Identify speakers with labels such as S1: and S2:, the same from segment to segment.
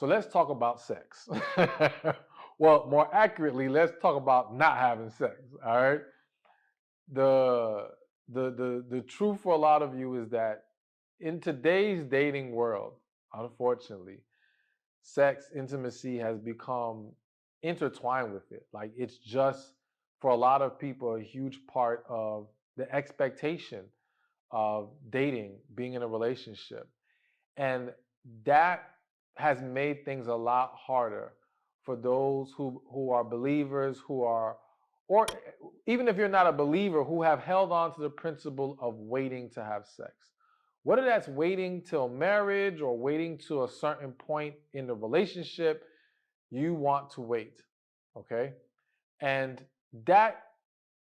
S1: So let's talk about sex. Well, more accurately, let's talk about not having sex. All right. The the truth for a lot of you is that in today's dating world, unfortunately, sex intimacy has become intertwined with it. Like it's just for a lot of people a huge part of the expectation of dating, being in a relationship. And that has made things a lot harder for those who are believers, who are, or even if you're not a believer, who have held on to the principle of waiting to have sex. Whether that's waiting till marriage or waiting to a certain point in the relationship, you want to wait. Okay. And that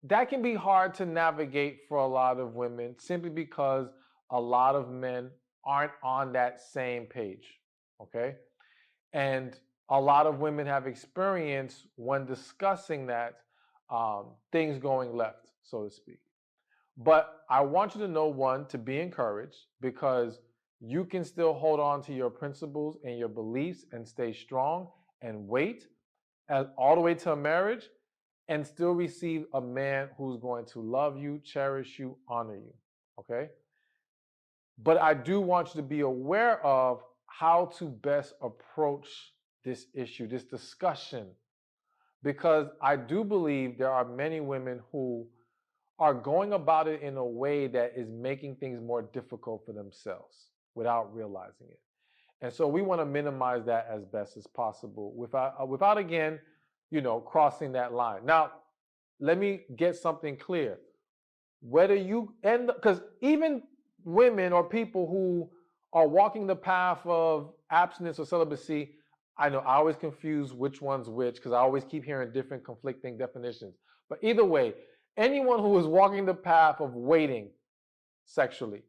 S1: that can be hard to navigate for a lot of women simply because a lot of men aren't on that same page. Okay. And a lot of women have experienced when discussing that things going left, so to speak. But I want you to know, one, to be encouraged because you can still hold on to your principles and your beliefs and stay strong and wait all the way to a marriage and still receive a man who's going to love you, cherish you, honor you. Okay? But I do want you to be aware of how to best approach this issue, this discussion, because I do believe there are many women who are going about it in a way that is making things more difficult for themselves without realizing it. And so we want to minimize that as best as possible without again, crossing that line. Now, let me get something clear. Whether you end, because even women or people who are walking the path of abstinence or celibacy, I know I always confuse which one's which because I always keep hearing different conflicting definitions. But either way, anyone who is walking the path of waiting sexually,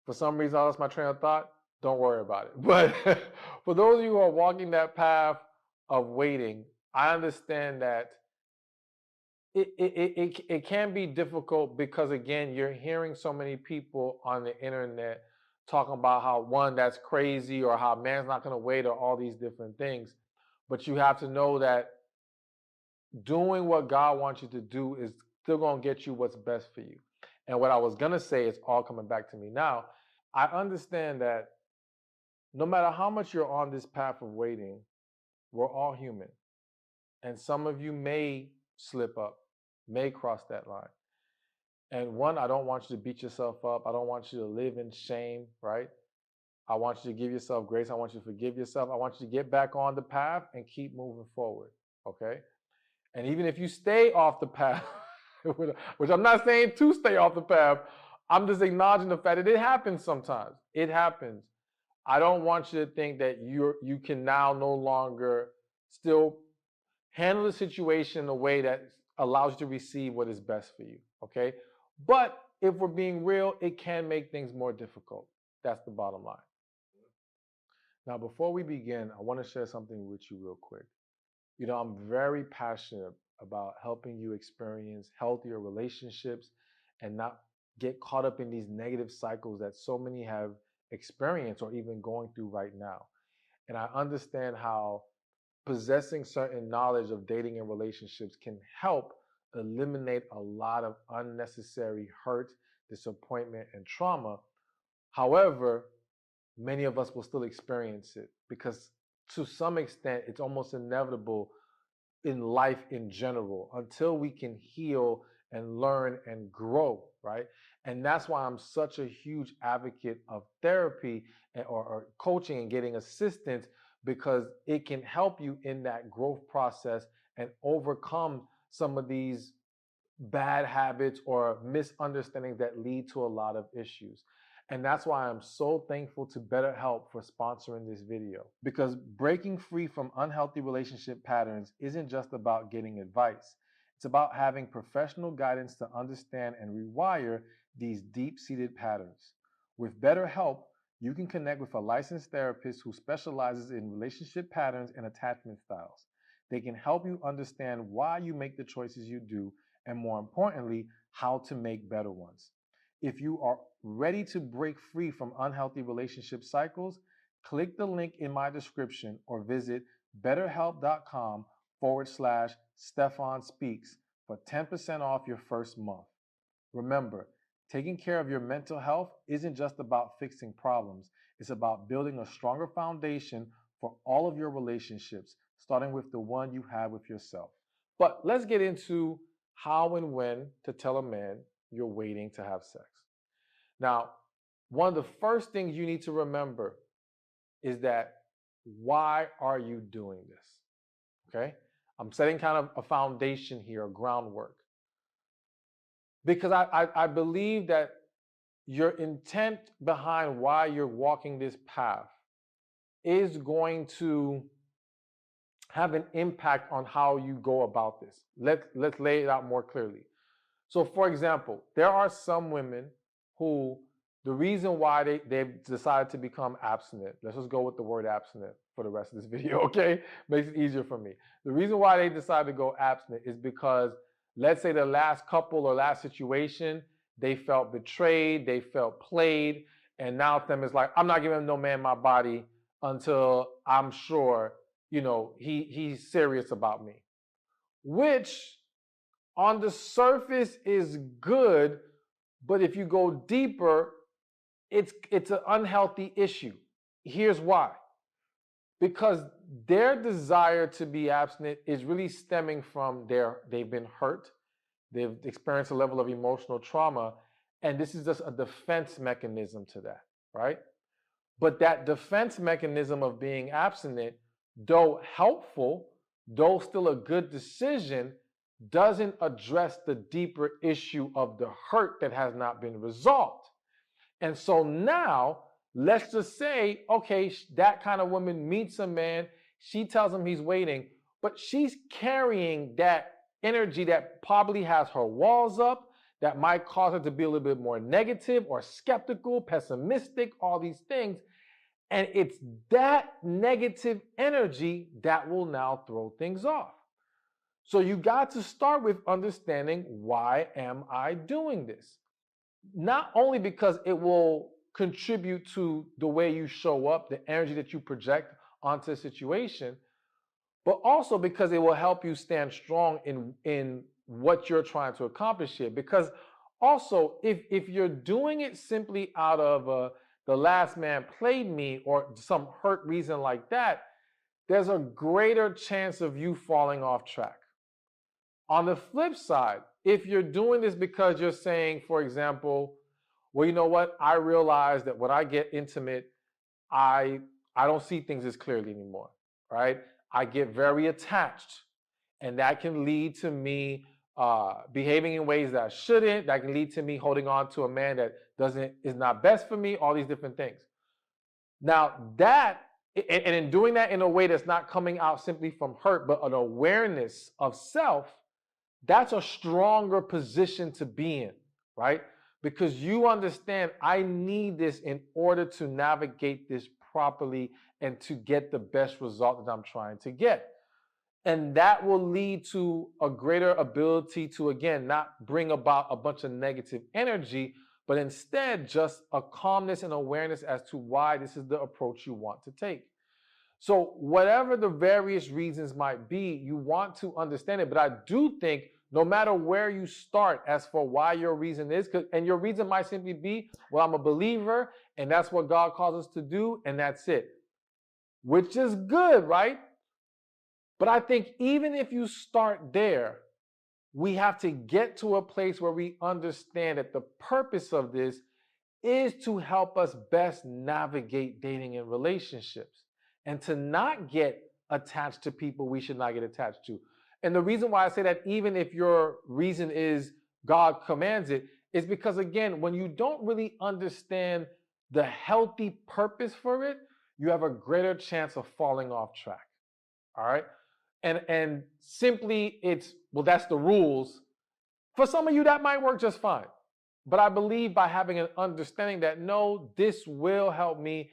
S1: for some reason I lost my train of thought, don't worry about it. But for those of you who are walking that path of waiting, I understand that it can be difficult because, again, you're hearing so many people on the internet talking about how, one, that's crazy or how man's not going to wait or all these different things. But you have to know that doing what God wants you to do is still going to get you what's best for you. And what I was going to say is all coming back to me now. I understand that no matter how much you're on this path of waiting, we're all human. And some of you may slip up, may cross that line. And one, I don't want you to beat yourself up. I don't want you to live in shame, right? I want you to give yourself grace. I want you to forgive yourself. I want you to get back on the path and keep moving forward, okay? And even if you stay off the path, which I'm not saying to stay off the path, I'm just acknowledging the fact that it happens sometimes. It happens. I don't want you to think that you can now no longer still handle the situation in a way that allows you to receive what is best for you, okay? But if we're being real, it can make things more difficult. That's the bottom line. Now, before we begin, I want to share something with you real quick. I'm very passionate about helping you experience healthier relationships and not get caught up in these negative cycles that so many have experienced or even going through right now. And I understand how possessing certain knowledge of dating and relationships can help eliminate a lot of unnecessary hurt, disappointment, and trauma. However, many of us will still experience it because to some extent, it's almost inevitable in life in general until we can heal and learn and grow, right? And that's why I'm such a huge advocate of therapy or coaching and getting assistance, because it can help you in that growth process and overcome some of these bad habits or misunderstandings that lead to a lot of issues. And that's why I'm so thankful to BetterHelp for sponsoring this video, because breaking free from unhealthy relationship patterns isn't just about getting advice. It's about having professional guidance to understand and rewire these deep-seated patterns. With BetterHelp, you can connect with a licensed therapist who specializes in relationship patterns and attachment styles. They can help you understand why you make the choices you do, and more importantly, how to make better ones. If you are ready to break free from unhealthy relationship cycles, click the link in my description or visit betterhelp.com/Stefan Speaks for 10% off your first month. Remember, taking care of your mental health isn't just about fixing problems. It's about building a stronger foundation for all of your relationships, starting with the one you have with yourself. But let's get into how and when to tell a man you're waiting to have sex. Now, one of the first things you need to remember is that why are you doing this? Okay? I'm setting kind of a foundation here, a groundwork. Because I believe that your intent behind why you're walking this path is going to have an impact on how you go about this. Let's lay it out more clearly. So for example, there are some women who the reason why they've decided to become abstinent, let's just go with the word abstinent for the rest of this video, okay? Makes it easier for me. The reason why they decided to go abstinent is because, let's say the last couple or last situation, they felt betrayed, they felt played, and now them is like, I'm not giving no man my body until I'm sure, he's serious about me. Which on the surface is good, but if you go deeper, it's an unhealthy issue. Here's why. Because their desire to be abstinent is really stemming from they've been hurt, they've experienced a level of emotional trauma, and this is just a defense mechanism to that, right? But that defense mechanism of being abstinent, though helpful, though still a good decision, doesn't address the deeper issue of the hurt that has not been resolved. And so now, let's just say, okay, that kind of woman meets a man, she tells him he's waiting, but she's carrying that energy that probably has her walls up, that might cause her to be a little bit more negative or skeptical, pessimistic, all these things. And it's that negative energy that will now throw things off. So you got to start with understanding, why am I doing this? Not only because it will contribute to the way you show up, the energy that you project onto a situation, but also because it will help you stand strong in what you're trying to accomplish here. Because also, if you're doing it simply out of the last man played me or some hurt reason like that, there's a greater chance of you falling off track. On the flip side, if you're doing this because you're saying, for example, well, you know what? I realize that when I get intimate, I don't see things as clearly anymore, right? I get very attached, and that can lead to me behaving in ways that I shouldn't. That can lead to me holding on to a man that is not best for me, all these different things. Now and in doing that in a way that's not coming out simply from hurt, but an awareness of self, that's a stronger position to be in, right? Because you understand, I need this in order to navigate this properly and to get the best result that I'm trying to get. And that will lead to a greater ability to, again, not bring about a bunch of negative energy, but instead just a calmness and awareness as to why this is the approach you want to take. So whatever the various reasons might be, you want to understand it. But I do think no matter where you start as for why your reason is, and your reason might simply be, well, I'm a believer and that's what God calls us to do, and that's it. Which is good, right? But I think even if you start there, we have to get to a place where we understand that the purpose of this is to help us best navigate dating and relationships, and to not get attached to people we should not get attached to. And the reason why I say that, even if your reason is God commands it, is because, again, when you don't really understand the healthy purpose for it, you have a greater chance of falling off track. All right? And simply it's, well, that's the rules. For some of you, that might work just fine. But I believe by having an understanding that, no, this will help me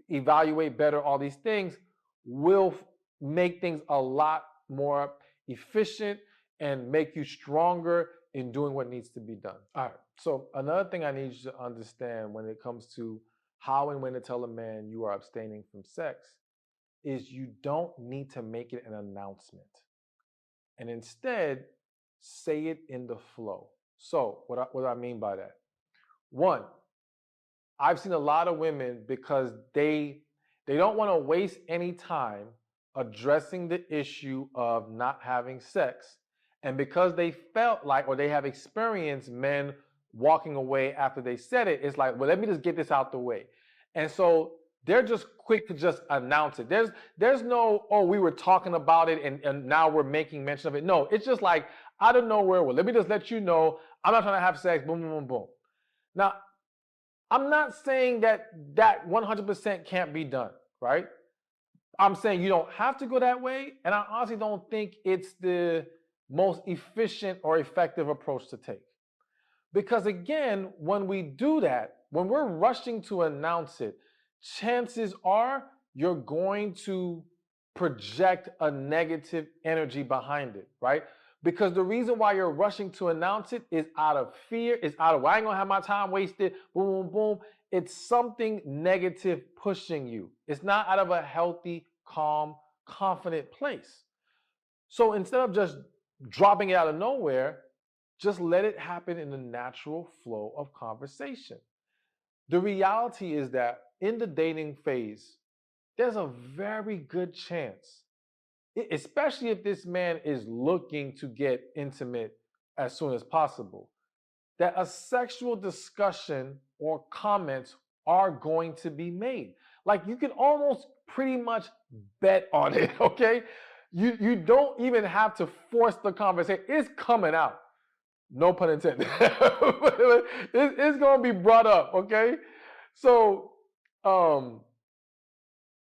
S1: evaluate better all these things, will make things a lot more efficient and make you stronger in doing what needs to be done. All right. So another thing I need you to understand when it comes to how and when to tell a man you are abstaining from sex is you don't need to make it an announcement. And instead, say it in the flow. So, what do I mean by that? One, I've seen a lot of women because they don't want to waste any time addressing the issue of not having sex. And because they felt like, or they have experienced men walking away after they said it, it's like, well, let me just get this out the way. And so they're just quick to just announce it. There's no, oh, we were talking about it and now we're making mention of it. No, it's just like out of nowhere, well, let me just let you know, I'm not trying to have sex, boom, boom, boom, boom. Now, I'm not saying that 100% can't be done, right? I'm saying you don't have to go that way, and I honestly don't think it's the most efficient or effective approach to take. Because again, when we do that, when we're rushing to announce it, chances are you're going to project a negative energy behind it, right? Because the reason why you're rushing to announce it is out of fear, is out of, well, I ain't gonna have my time wasted, boom, boom, boom. It's something negative pushing you. It's not out of a healthy, calm, confident place. So instead of just dropping it out of nowhere, just let it happen in the natural flow of conversation. The reality is that in the dating phase, there's a very good chance, especially if this man is looking to get intimate as soon as possible, that a sexual discussion or comments are going to be made. Like you can almost pretty much bet on it, okay? You don't even have to force the conversation. It's coming out. No pun intended. It's going to be brought up, okay? So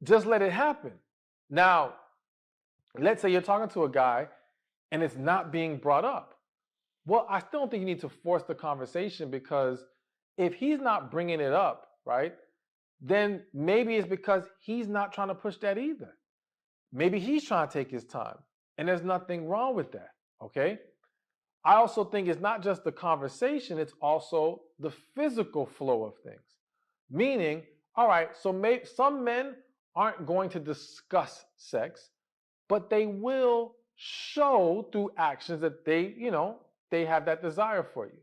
S1: just let it happen. Now, let's say you're talking to a guy and it's not being brought up. Well, I still don't think you need to force the conversation, because if he's not bringing it up, right, then maybe it's because he's not trying to push that either. Maybe he's trying to take his time, and there's nothing wrong with that, okay? I also think it's not just the conversation, it's also the physical flow of things. Meaning, all right, so some men aren't going to discuss sex, but they will show through actions that they have that desire for you.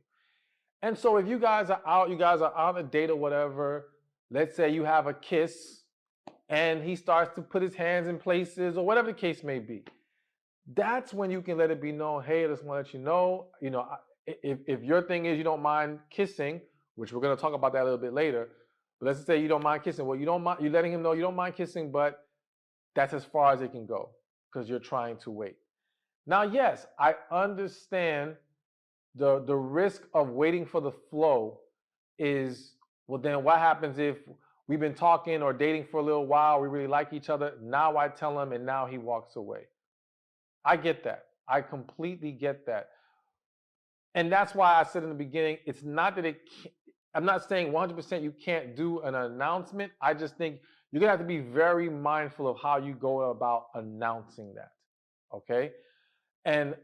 S1: And so if you guys are on a date or whatever, let's say you have a kiss and he starts to put his hands in places or whatever the case may be, that's when you can let it be known, hey, I just want to let you know, if your thing is you don't mind kissing, which we're going to talk about that a little bit later, but let's just say you don't mind kissing. Well, you're letting him know you don't mind kissing, but that's as far as it can go because you're trying to wait. Now, yes, I understand the risk of waiting for the flow is, well, then what happens if we've been talking or dating for a little while, we really like each other, now I tell him and now he walks away. I get that. I completely get that. And that's why I said in the beginning, it's not that I'm not saying 100% you can't do an announcement. I just think you're going to have to be very mindful of how you go about announcing that. Okay? And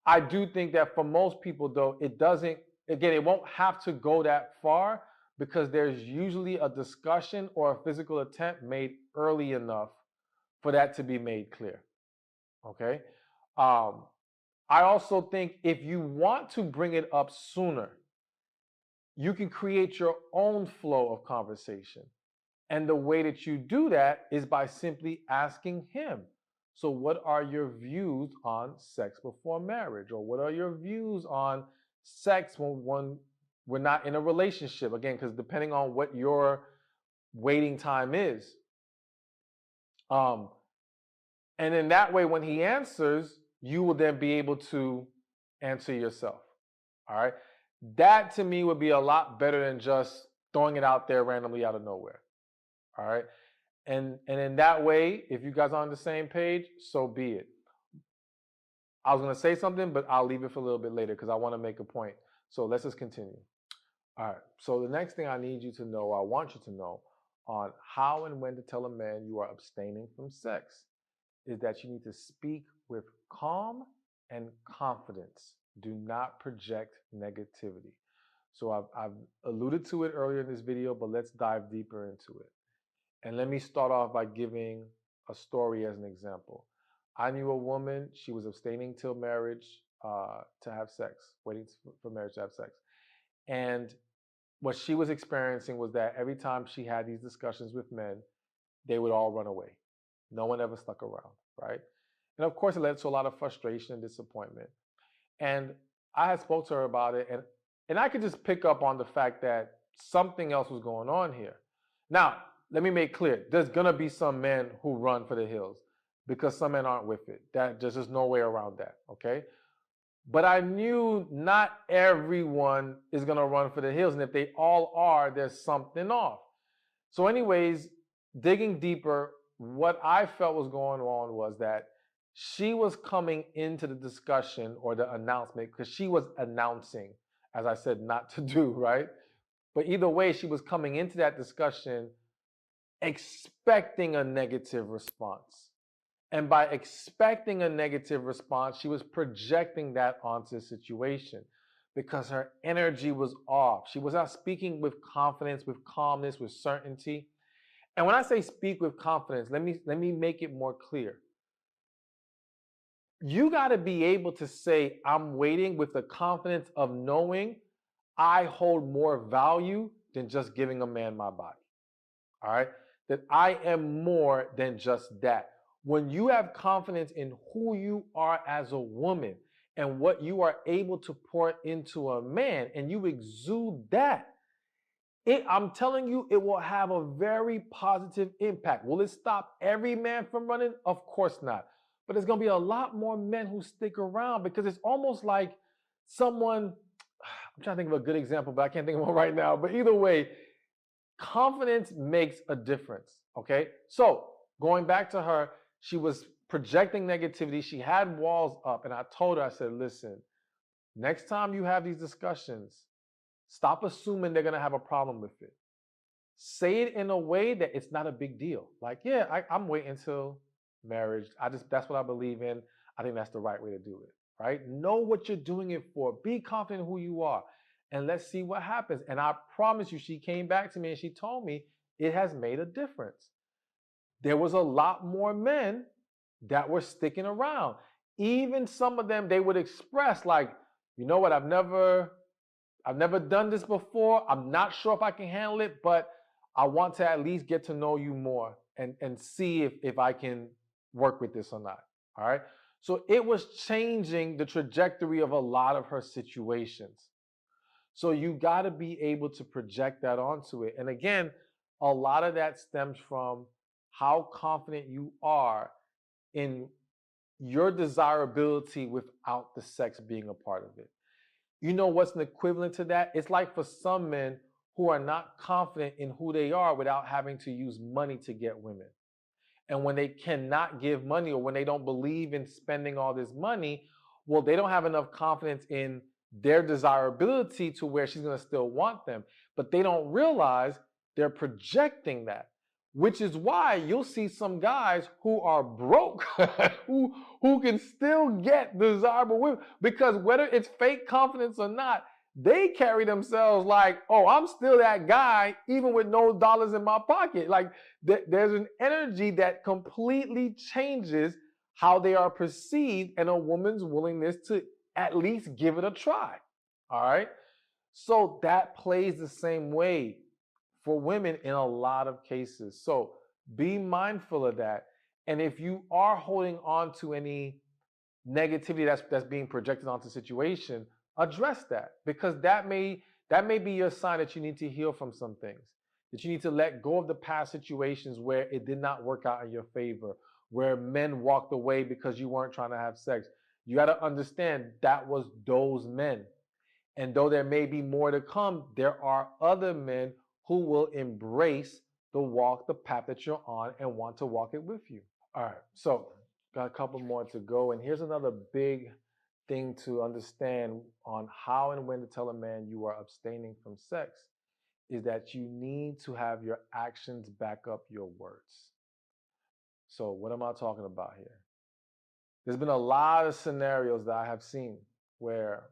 S1: I do think that for most people, though, it won't have to go that far, because there's usually a discussion or a physical attempt made early enough for that to be made clear. Okay? I also think if you want to bring it up sooner, you can create your own flow of conversation. And the way that you do that is by simply asking him, so what are your views on sex before marriage? Or what are your views on sex when we're not in a relationship? Again, because depending on what your waiting time is. And in that way, when he answers, you will then be able to answer yourself. All right. That to me would be a lot better than just throwing it out there randomly out of nowhere. All right. And in that way, if you guys are on the same page, so be it. I was going to say something, but I'll leave it for a little bit later because I want to make a point. So let's just continue. All right. So the next thing I need you to know, I want you to know on how and when to tell a man you are abstaining from sex is that you need to speak with calm and confidence. Do not project negativity. So I've alluded to it earlier in this video, but let's dive deeper into it. And let me start off by giving a story as an example. I knew a woman, she was abstaining till marriage to have sex, waiting for marriage to have sex. And what she was experiencing was that every time she had these discussions with men, they would all run away. No one ever stuck around, right? And of course, it led to a lot of frustration and disappointment. And I had spoke to her about it, and I could just pick up on the fact that something else was going on here. Now, let me make clear, there's gonna be some men who run for the hills because some men aren't with it. That there's just no way around that, okay? But I knew not everyone is gonna run for the hills, and if they all are, there's something off. So anyways, digging deeper, what I felt was going on was that she was coming into the discussion or the announcement because she was announcing, as I said, not to do, right? But either way, she was coming into that discussion expecting a negative response. And by expecting a negative response, she was projecting that onto the situation because her energy was off. She was not speaking with confidence, with calmness, with certainty. And when I say speak with confidence, let me make it more clear. You got to be able to say, I'm waiting with the confidence of knowing I hold more value than just giving a man my body. All right? That I am more than just that. When you have confidence in who you are as a woman and what you are able to pour into a man, and you exude that, I'm telling you, it will have a very positive impact. Will it stop every man from running? Of course not. But there's going to be a lot more men who stick around because it's almost like someone, I'm trying to think of a good example, but I can't think of one right now. But either way, confidence makes a difference, okay? So going back to her, she was projecting negativity. She had walls up, and I told her, I said, listen, next time you have these discussions, stop assuming they're going to have a problem with it. Say it in a way that it's not a big deal. Like, yeah, I'm waiting until marriage. That's what I believe in. I think that's the right way to do it, right? Know what you're doing it for. Be confident in who you are. And let's see what happens. And I promise you, she came back to me and she told me it has made a difference. There was a lot more men that were sticking around. Even some of them, they would express like, you know what, I've never done this before. I'm not sure if I can handle it, but I want to at least get to know you more and see if I can work with this or not. All right. So it was changing the trajectory of a lot of her situations. So you got to be able to project that onto it. And again, a lot of that stems from how confident you are in your desirability without the sex being a part of it. You know what's an equivalent to that? It's like for some men who are not confident in who they are without having to use money to get women. And when they cannot give money or when they don't believe in spending all this money, well, they don't have enough confidence in their desirability to where she's going to still want them. But they don't realize they're projecting that, which is why you'll see some guys who are broke who can still get desirable women, because whether it's fake confidence or not, they carry themselves like, oh, I'm still that guy even with no dollars in my pocket. Like there's an energy that completely changes how they are perceived and a woman's willingness to at least give it a try. All right. So that plays the same way for women in a lot of cases. So be mindful of that. And if you are holding on to any negativity that's being projected onto the situation, address that, because that may be your sign that you need to heal from some things, that you need to let go of the past situations where it did not work out in your favor, where men walked away because you weren't trying to have sex. You got to understand that was those men. And though there may be more to come, there are other men who will embrace the path that you're on and want to walk it with you. All right, so got a couple more to go. And here's another big thing to understand on how and when to tell a man you are abstaining from sex is that you need to have your actions back up your words. So what am I talking about here? There's been a lot of scenarios that I have seen where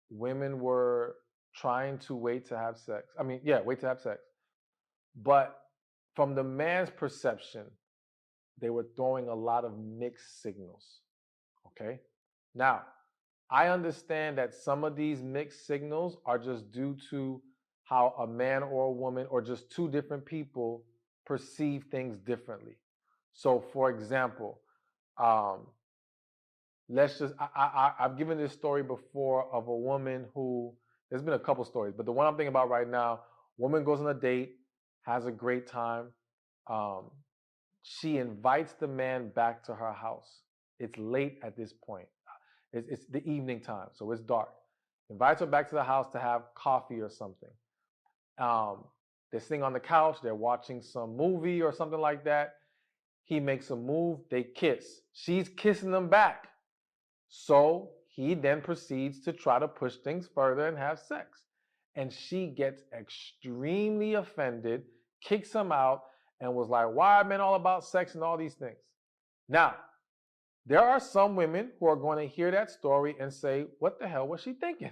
S1: women were trying to wait to have sex. I mean, yeah, wait to have sex. But from the man's perception, they were throwing a lot of mixed signals. Okay. Now, I understand that some of these mixed signals are just due to how a man or a woman or just two different people perceive things differently. So, for example, um, let's just I've given this story before of a woman who, there's been a couple stories, but the one I'm thinking about right now, woman goes on a date, has a great time. Um, she invites the man back to her house. It's late at this point. It's the evening time, so it's dark. Invites her back to the house to have coffee or something. They're sitting on the couch, they're watching some movie or something like that. He makes a move, they kiss. She's kissing him back. So he then proceeds to try to push things further and have sex. And she gets extremely offended, kicks him out, and was like, why are men all about sex and all these things? Now, there are some women who are going to hear that story and say, what the hell was she thinking?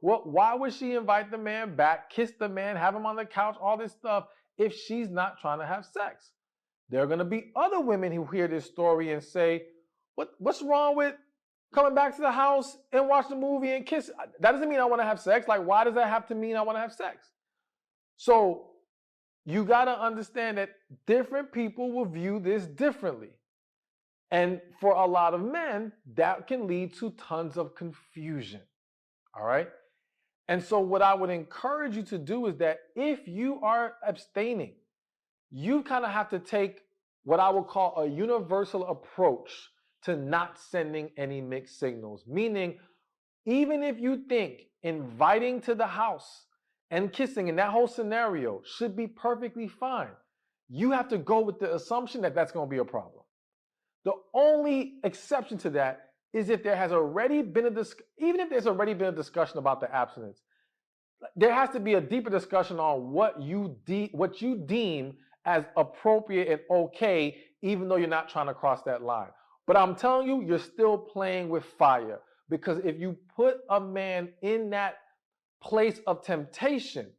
S1: Why would she invite the man back, kiss the man, have him on the couch, all this stuff, if she's not trying to have sex? There are going to be other women who hear this story and say, what's wrong with coming back to the house and watch the movie and kiss? That doesn't mean I want to have sex. Like, why does that have to mean I want to have sex? So you got to understand that different people will view this differently. And for a lot of men, that can lead to tons of confusion. All right. And so what I would encourage you to do is that if you are abstaining, you kind of have to take what I would call a universal approach to not sending any mixed signals. Meaning, even if you think inviting to the house and kissing in that whole scenario should be perfectly fine, you have to go with the assumption that that's going to be a problem. The only exception to that is if there has already been even if there's already been a discussion about the abstinence, there has to be a deeper discussion on what you deem as appropriate and okay, even though you're not trying to cross that line. But I'm telling you, you're still playing with fire, because if you put a man in that place of temptation,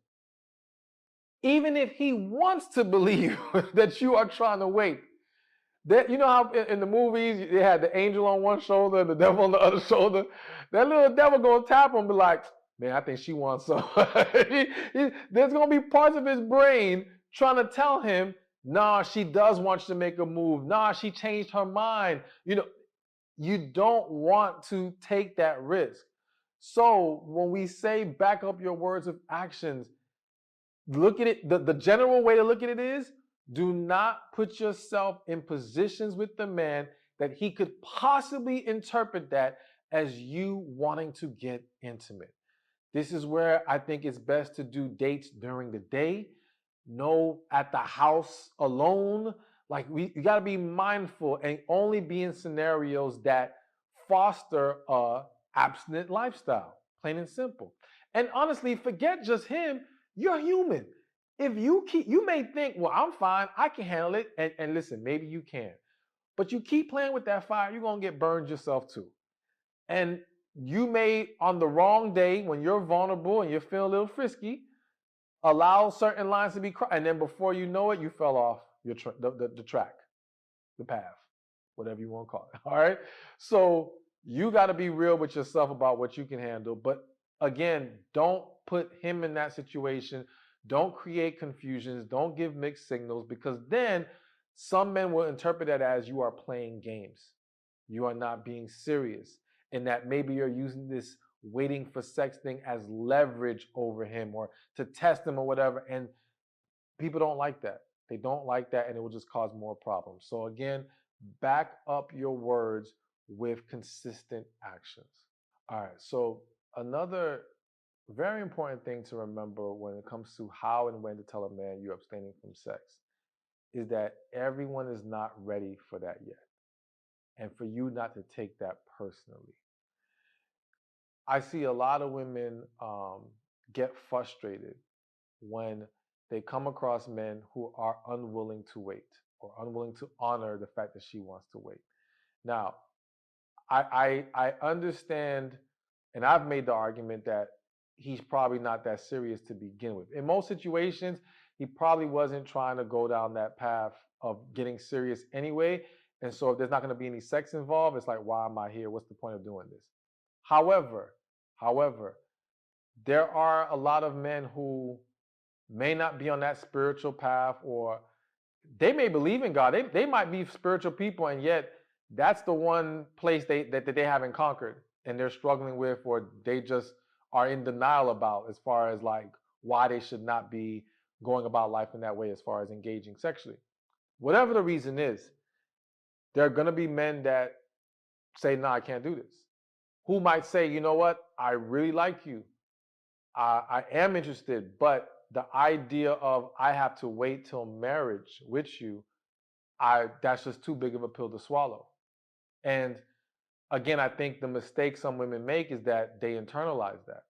S1: even if he wants to believe that you are trying to wait, that, you know how in the movies they had the angel on one shoulder and the devil on the other shoulder? That little devil gonna tap him and be like, man, I think she wants some. There's gonna be parts of his brain trying to tell him, nah, she does want you to make a move. Nah, she changed her mind. You know, you don't want to take that risk. So when we say back up your words with actions, look at it, the general way to look at it is, do not put yourself in positions with the man that he could possibly interpret that as you wanting to get intimate. This is where I think it's best to do dates during the day. No at the house alone. Like, you got to be mindful and only be in scenarios that foster a abstinent lifestyle, plain and simple. And honestly, forget just him. You're human. If you may think, well, I'm fine, I can handle it. And listen, maybe you can. But you keep playing with that fire, you're going to get burned yourself too. And you may, on the wrong day, when you're vulnerable and you feel a little frisky, allow certain lines to be crossed. And then before you know it, you fell off the track, the path, whatever you want to call it. All right. So you got to be real with yourself about what you can handle. But again, don't put him in that situation. Don't create confusions. Don't give mixed signals, because then some men will interpret that as you are playing games. You are not being serious, and that maybe you're using this waiting for sex thing as leverage over him or to test him or whatever. And people don't like that. They don't like that, and it will just cause more problems. So again, back up your words with consistent actions. All right. So another very important thing to remember when it comes to how and when to tell a man you're abstaining from sex is that everyone is not ready for that yet. And for you not to take that personally. I see a lot of women get frustrated when they come across men who are unwilling to wait or unwilling to honor the fact that she wants to wait. Now, I understand, and I've made the argument that he's probably not that serious to begin with. In most situations, he probably wasn't trying to go down that path of getting serious anyway. And so if there's not going to be any sex involved, it's like, why am I here? What's the point of doing this? However, however, there are a lot of men who may not be on that spiritual path, or they may believe in God. They might be spiritual people, and yet that's the one place that they haven't conquered and they're struggling with, or they just are in denial about, as far as like why they should not be going about life in that way as far as engaging sexually. Whatever the reason is, there are going to be men that say, no, I can't do this. Who might say, you know what, I really like you. I am interested, but the idea of I have to wait till marriage with you, that's just too big of a pill to swallow. And again, I think the mistake some women make is that they internalize that.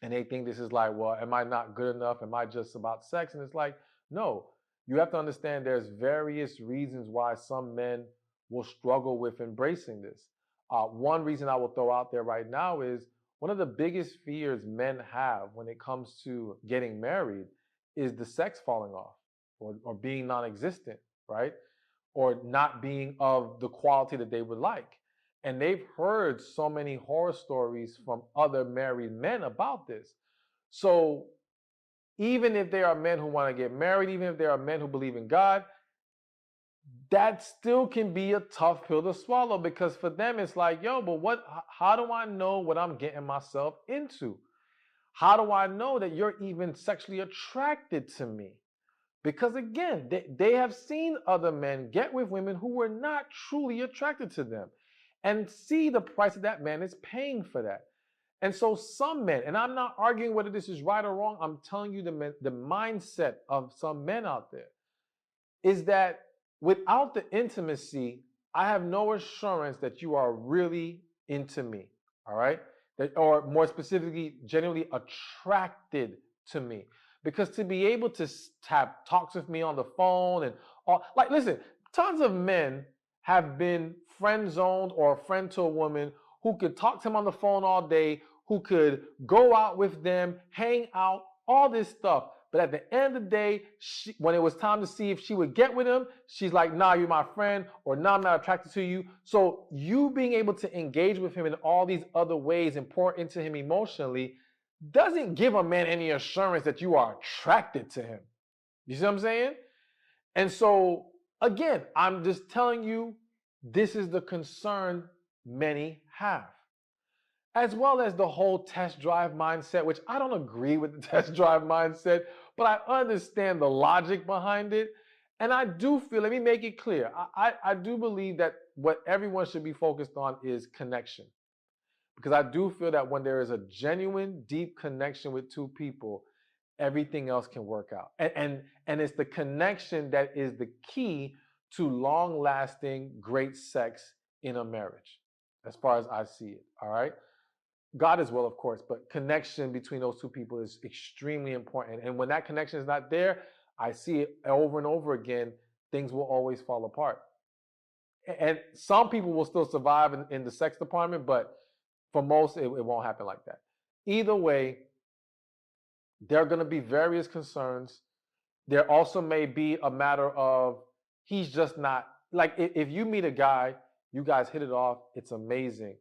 S1: And they think this is like, well, am I not good enough? Am I just about sex? And it's like, no, you have to understand there's various reasons why some men will struggle with embracing this. One reason I will throw out there right now is one of the biggest fears men have when it comes to getting married is the sex falling off, or being non-existent, right? Or not being of the quality that they would like. And they've heard so many horror stories from other married men about this. So even if there are men who want to get married, even if there are men who believe in God, that still can be a tough pill to swallow, because for them it's like, yo, but how do I know what I'm getting myself into? How do I know that you're even sexually attracted to me? Because again, they have seen other men get with women who were not truly attracted to them, and see the price that that man is paying for that. And so some men, and I'm not arguing whether this is right or wrong, I'm telling you the mindset of some men out there is that without the intimacy, I have no assurance that you are really into me, all right? Or more specifically, genuinely attracted to me. Because to be able to have talks with me on the phone and all, like, listen, tons of men have been friend zoned or a friend to a woman who could talk to him on the phone all day, who could go out with them, hang out, all this stuff. But at the end of the day, when it was time to see if she would get with him, she's like, nah, you're my friend, or nah, I'm not attracted to you. So you being able to engage with him in all these other ways and pour into him emotionally doesn't give a man any assurance that you are attracted to him. You see what I'm saying? And so, again, I'm just telling you, this is the concern many have. As well as the whole test drive mindset, which I don't agree with the test drive mindset, but I understand the logic behind it. And I do feel, let me make it clear, I do believe that what everyone should be focused on is connection. Because I do feel that when there is a genuine, deep connection with two people, everything else can work out. And it's the connection that is the key to long-lasting, great sex in a marriage, as far as I see it, all right? God as well, of course, but connection between those two people is extremely important. And when that connection is not there, I see it over and over again, things will always fall apart. And some people will still survive in the sex department, but for most, it won't happen like that. Either way, there are going to be various concerns. There also may be a matter of he's just not, like if you meet a guy, you guys hit it off, it's amazing.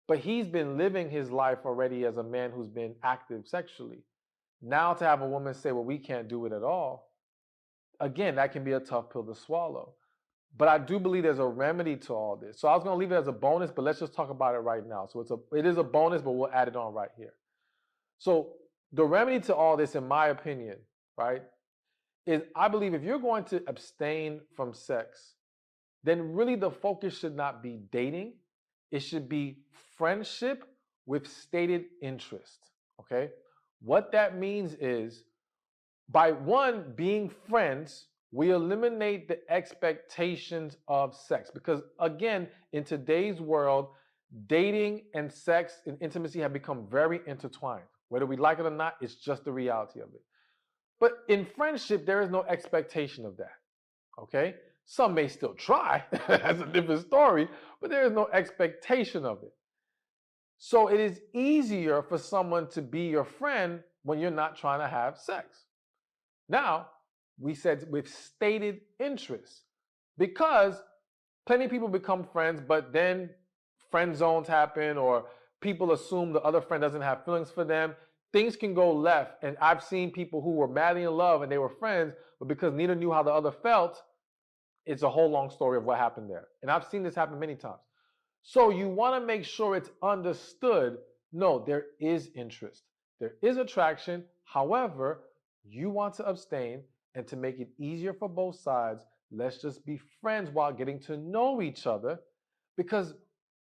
S1: But he's been living his life already as a man who's been active sexually. Now to have a woman say, well, we can't do it at all, again, that can be a tough pill to swallow. But I do believe there's a remedy to all this. So I was going to leave it as a bonus, but let's just talk about it right now. So it is a bonus, but we'll add it on right here. So the remedy to all this, in my opinion, right, is I believe if you're going to abstain from sex, then really the focus should not be dating. It should be friendship with stated interest, okay? What that means is, by one, being friends, we eliminate the expectations of sex. Because again, in today's world, dating and sex and intimacy have become very intertwined. Whether we like it or not, it's just the reality of it. But in friendship, there is no expectation of that, okay? Some may still try, that's a different story, but there is no expectation of it. So it is easier for someone to be your friend when you're not trying to have sex. Now, we said with stated interest, because plenty of people become friends, but then friend zones happen, or people assume the other friend doesn't have feelings for them. Things can go left. And I've seen people who were madly in love and they were friends, but because neither knew how the other felt, it's a whole long story of what happened there. And I've seen this happen many times. So you want to make sure it's understood. No, there is interest. There is attraction. However, you want to abstain, and to make it easier for both sides, let's just be friends while getting to know each other, because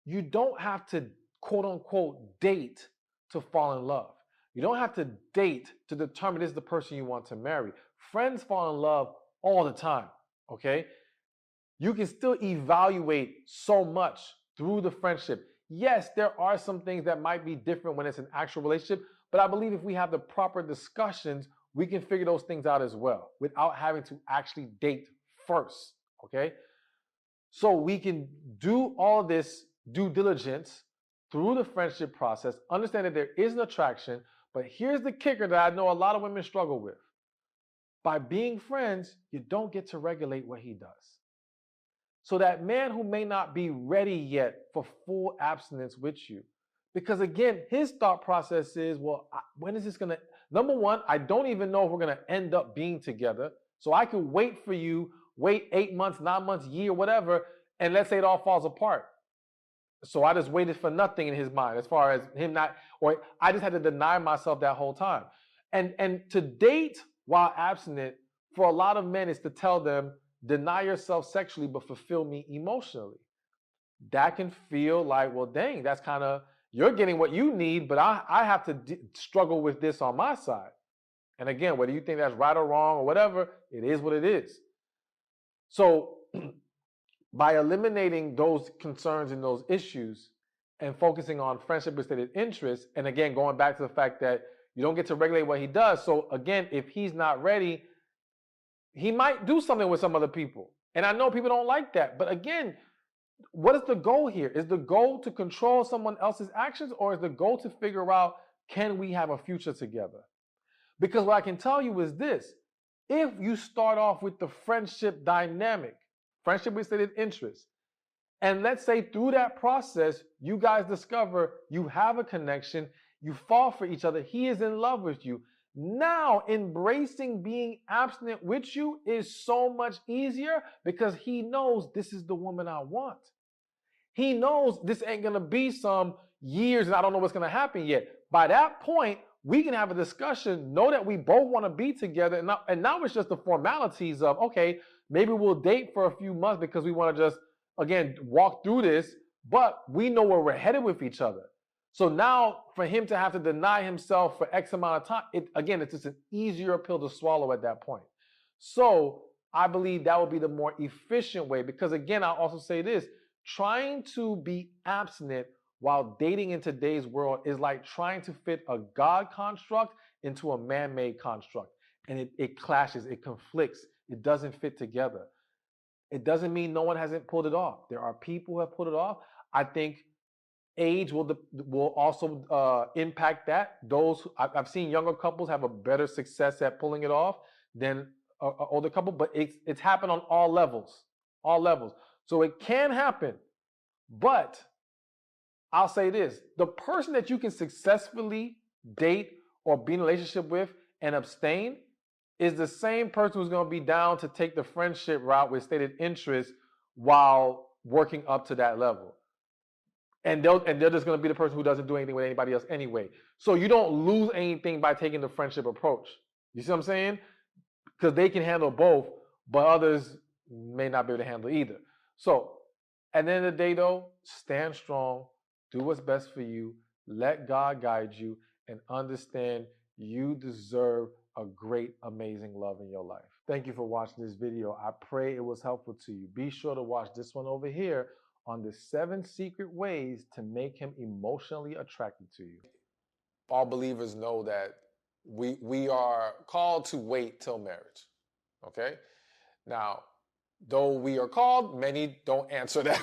S1: you don't have to quote unquote date to fall in love. You don't have to date to determine this is the person you want to marry. Friends fall in love all the time, okay? You can still evaluate so much through the friendship. Yes, there are some things that might be different when it's an actual relationship, but I believe if we have the proper discussions, we can figure those things out as well without having to actually date first, okay? So we can do all this due diligence through the friendship process, understand that there is an attraction, but here's the kicker that I know a lot of women struggle with. By being friends, you don't get to regulate what he does. So that man who may not be ready yet for full abstinence with you, because again, his thought process is, well, when is this going to, number one, I don't even know if we're going to end up being together. So I can wait for you, wait 8 months, 9 months, year, whatever, and let's say it all falls apart. So I just waited for nothing in his mind as far as him not, or I just had to deny myself that whole time. And to date while abstinent, for a lot of men, is to tell them, deny yourself sexually, but fulfill me emotionally. That can feel like, well, dang, that's kind of, you're getting what you need, but I have to struggle with this on my side. And again, whether you think that's right or wrong or whatever, it is what it is. So by eliminating those concerns and those issues and focusing on friendship with stated interest, and again, going back to the fact that you don't get to regulate what he does. So again, if he's not ready, he might do something with some other people. And I know people don't like that. But again, what is the goal here? Is the goal to control someone else's actions, or is the goal to figure out, can we have a future together? Because what I can tell you is this. If you start off with the friendship dynamic, friendship with stated interest, and let's say through that process, you guys discover you have a connection, you fall for each other, he is in love with you. Now, embracing being abstinent with you is so much easier because he knows this is the woman I want. He knows this ain't going to be some years and I don't know what's going to happen yet. By that point, we can have a discussion, know that we both want to be together. And now it's just the formalities of, okay, maybe we'll date for a few months because we want to just, again, walk through this, but we know where we're headed with each other. So now for him to have to deny himself for X amount of time, it's just an easier pill to swallow at that point. So I believe that would be the more efficient way, because again, I'll also say this, trying to be abstinent while dating in today's world is like trying to fit a God construct into a man-made construct. And it clashes, it conflicts, it doesn't fit together. It doesn't mean no one hasn't pulled it off. There are people who have pulled it off. I think age will also impact that. I've seen younger couples have a better success at pulling it off than an older couple, but it's happened on all levels, So it can happen, but I'll say this: the person that you can successfully date or be in a relationship with and abstain is the same person who's going to be down to take the friendship route with stated interest while working up to that level. And they're just going to be the person who doesn't do anything with anybody else anyway. So you don't lose anything by taking the friendship approach. You see what I'm saying? Because they can handle both, but others may not be able to handle either. So at the end of the day, though, stand strong, do what's best for you, let God guide you, and understand you deserve a great, amazing love in your life. Thank you for watching this video. I pray it was helpful to you. Be sure to watch this one over here on the 7 secret ways to make him emotionally attracted to you. All believers know that we are called to wait till marriage, okay? Now, though we are called, many don't answer that